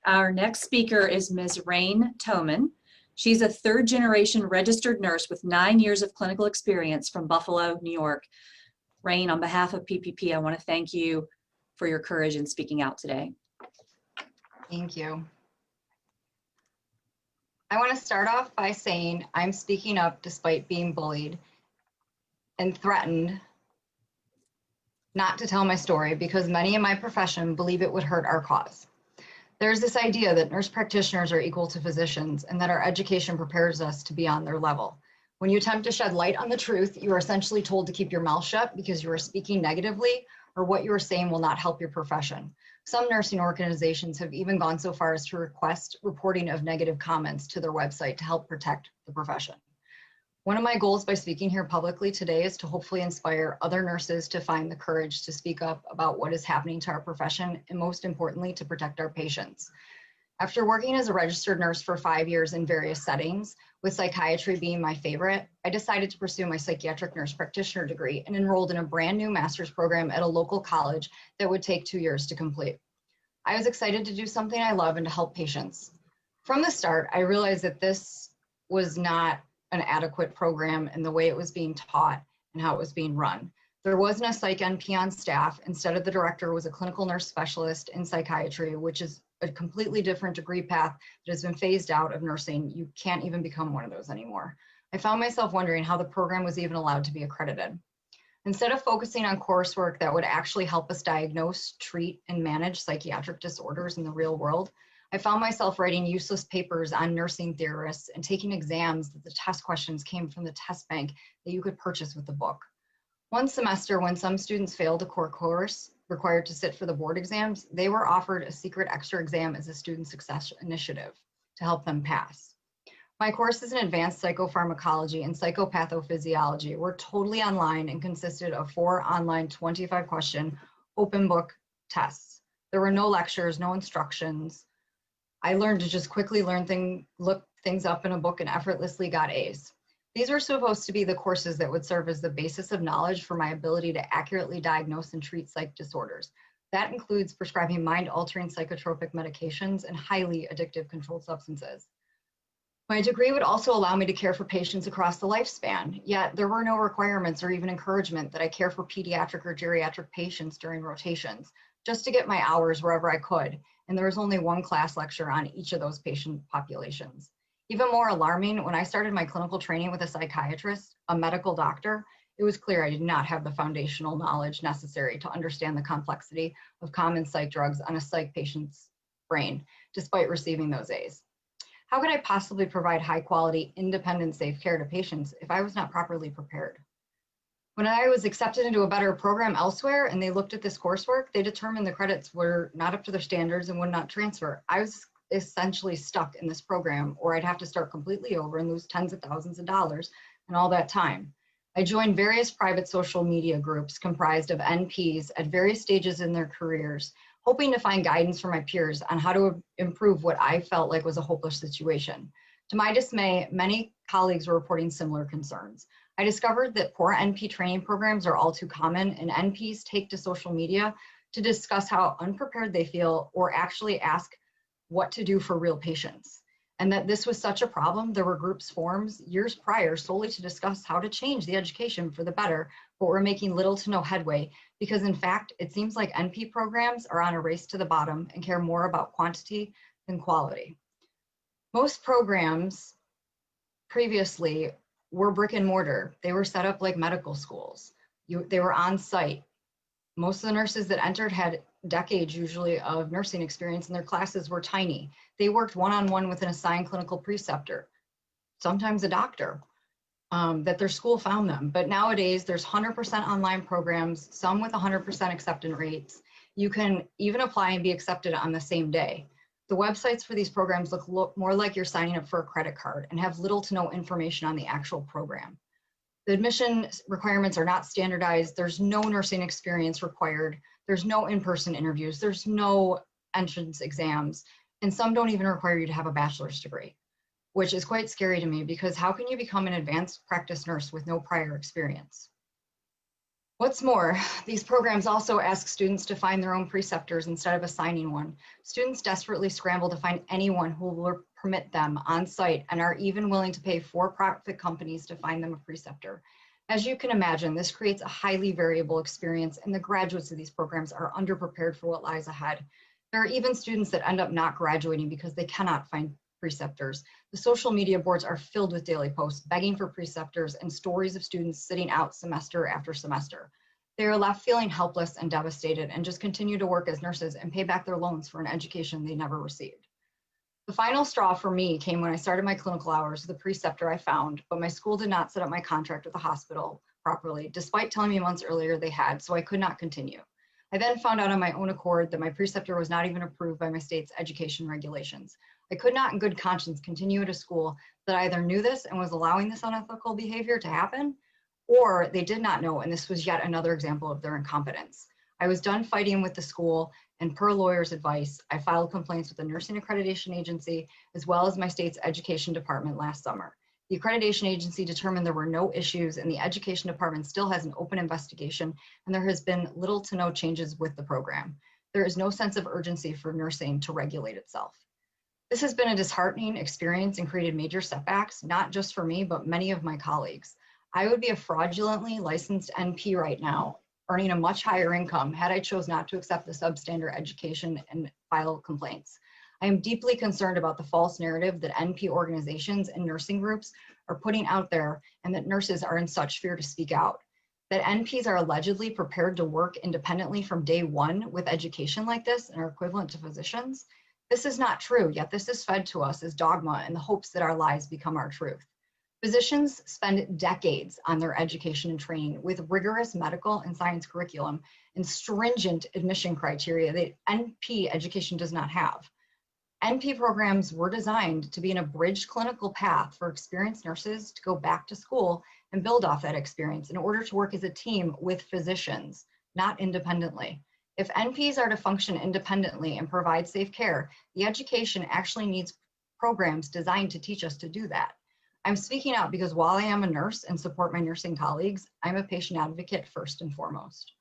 Our next speaker is Ms. Rayne Thoman. She's a third-generation registered nurse with 9 years of clinical experience from Buffalo, New York. Rayne, on behalf of PPP, I want to thank you for your courage in speaking out today. Thank you. I want to start off by saying I'm speaking up despite being bullied and threatened not to tell my story because many in my profession believe it would hurt our cause. There's this idea that nurse practitioners are equal to physicians and that our education prepares us to be on their level. When you attempt to shed light on the truth, you are essentially told to keep your mouth shut because you are speaking negatively or what you are saying will not help your profession. Some nursing organizations have even gone so far as to request reporting of negative comments to their website to help protect the profession. One of my goals by speaking here publicly today is to hopefully inspire other nurses to find the courage to speak up about what is happening to our profession and most importantly, to protect our patients. After working as a registered nurse for 5 years in various settings, with psychiatry being my favorite, I decided to pursue my psychiatric nurse practitioner degree and enrolled in a brand new master's program at a local college that would take 2 years to complete. I was excited to do something I love and to help patients. From the start, I realized that this was not an adequate program in the way it was being taught and how it was being run. There wasn't a psych NP on staff. Instead of the director was a clinical nurse specialist in psychiatry, which is a completely different degree path that has been phased out of nursing. You can't even become one of those anymore. I found myself wondering how the program was even allowed to be accredited. Instead of focusing on coursework that would actually help us diagnose, treat, and manage psychiatric disorders in the real world, I found myself writing useless papers on nursing theorists and taking exams that the test questions came from the test bank that you could purchase with the book. One semester, when some students failed a core course required to sit for the board exams, they were offered a secret extra exam as a student success initiative to help them pass. My courses in advanced psychopharmacology and psychopathophysiology were totally online and consisted of 4 online 25-question open book tests. There were no lectures, no instructions. I learned to just quickly look things up in a book and effortlessly got A's. These were supposed to be the courses that would serve as the basis of knowledge for my ability to accurately diagnose and treat psych disorders. That includes prescribing mind-altering psychotropic medications and highly addictive controlled substances. My degree would also allow me to care for patients across the lifespan, yet there were no requirements or even encouragement that I care for pediatric or geriatric patients during rotations, just to get my hours wherever I could, and there was only 1 class lecture on each of those patient populations. Even more alarming, when I started my clinical training with a psychiatrist, a medical doctor, it was clear I did not have the foundational knowledge necessary to understand the complexity of common psych drugs on a psych patient's brain, despite receiving those A's. How could I possibly provide high quality, independent, safe care to patients if I was not properly prepared? When I was accepted into a better program elsewhere and they looked at this coursework, they determined the credits were not up to their standards and would not transfer. I was essentially stuck in this program, or I'd have to start completely over and lose tens of thousands of dollars and all that time. I joined various private social media groups comprised of NPs at various stages in their careers, hoping to find guidance from my peers on how to improve what I felt like was a hopeless situation. To my dismay, many colleagues were reporting similar concerns. I discovered that poor NP training programs are all too common, and NPs take to social media to discuss how unprepared they feel or actually ask what to do for real patients. And that this was such a problem, there were groups formed years prior solely to discuss how to change the education for the better, but were making little to no headway because in fact, it seems like NP programs are on a race to the bottom and care more about quantity than quality. Most programs previously were brick and mortar. They were set up like medical schools. They were on site. Most of the nurses that entered had decades usually of nursing experience and their classes were tiny. They worked one-on-one with an assigned clinical preceptor, sometimes a doctor, that their school found them. But nowadays there's 100% online programs, some with 100% acceptance rates. You can even apply and be accepted on the same day. The websites for these programs look more like you're signing up for a credit card and have little to no information on the actual program. The admission requirements are not standardized. There's no nursing experience required. There's no in-person interviews. There's no entrance exams. And some don't even require you to have a bachelor's degree, which is quite scary to me because how can you become an advanced practice nurse with no prior experience? What's more, these programs also ask students to find their own preceptors instead of assigning one. Students desperately scramble to find anyone who will permit them on site and are even willing to pay for-profit companies to find them a preceptor. As you can imagine, this creates a highly variable experience, and the graduates of these programs are underprepared for what lies ahead. There are even students that end up not graduating because they cannot find preceptors. The social media boards are filled with daily posts begging for preceptors and stories of students sitting out semester after semester. They are left feeling helpless and devastated and just continue to work as nurses and pay back their loans for an education they never received. The final straw for me came when I started my clinical hours with a preceptor I found, but my school did not set up my contract with the hospital properly, despite telling me months earlier they had, so I could not continue. I then found out on my own accord that my preceptor was not even approved by my state's education regulations. I could not in good conscience continue at a school that either knew this and was allowing this unethical behavior to happen, or they did not know, and this was yet another example of their incompetence. I was done fighting with the school, and per lawyer's advice, I filed complaints with the Nursing Accreditation Agency as well as my state's education department last summer. The accreditation agency determined there were no issues, and the education department still has an open investigation, and there has been little to no changes with the program. There is no sense of urgency for nursing to regulate itself. This has been a disheartening experience and created major setbacks, not just for me, but many of my colleagues. I would be a fraudulently licensed NP right now, earning a much higher income had I chose not to accept the substandard education and file complaints. I am deeply concerned about the false narrative that NP organizations and nursing groups are putting out there, and that nurses are in such fear to speak out. That NPs are allegedly prepared to work independently from day one with education like this and are equivalent to physicians. This is not true, yet this is fed to us as dogma in the hopes that our lies become our truth. Physicians spend decades on their education and training with rigorous medical and science curriculum and stringent admission criteria that NP education does not have. NP programs were designed to be an abridged clinical path for experienced nurses to go back to school and build off that experience in order to work as a team with physicians, not independently. If NPs are to function independently and provide safe care, the education actually needs programs designed to teach us to do that. I'm speaking out because while I am a nurse and support my nursing colleagues, I'm a patient advocate first and foremost.